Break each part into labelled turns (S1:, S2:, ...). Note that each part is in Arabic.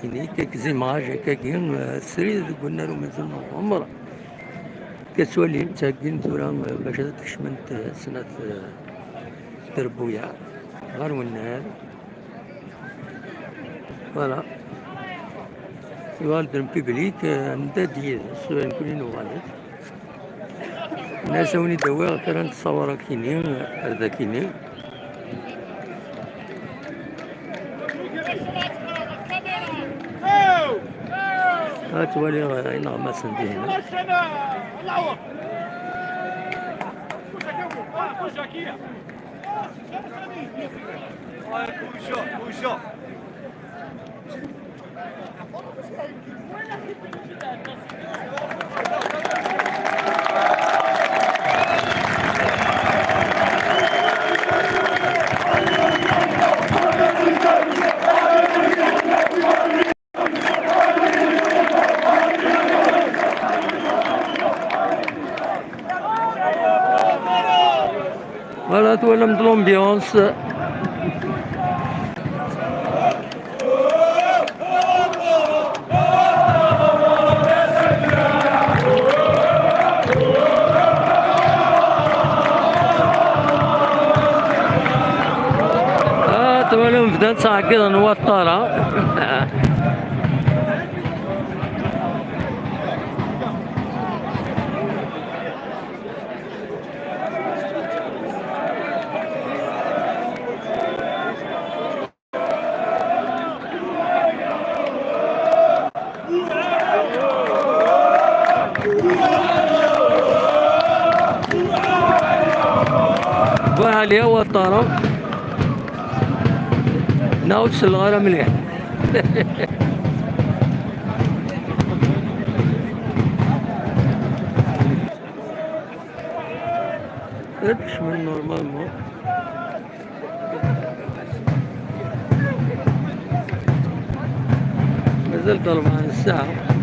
S1: يعني كزي معاجة كاكين سريد قلنا له مازلنا عمره كسولي تاكين ثورا باش تكشمنت سنة تربويا غير والنهار فوالا يوالد بيبليك عندها ديال السؤال كلين وغالد الناس وني دواء كران تصور كيني هذا كيني هاتولي ينغمس عندي هنا فوالا تولى من لومبيونس تولى بدات تعقد نوطرة وهالي هو الطرف ناوت الغارة مليح ادش من نورمالمون مازال ضرب عن الساعة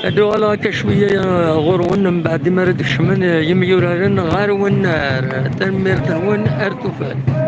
S1: هادو على كشوية غرون من بعد ما ردش من يميورارن غار ونار تنمير تنون ارتفال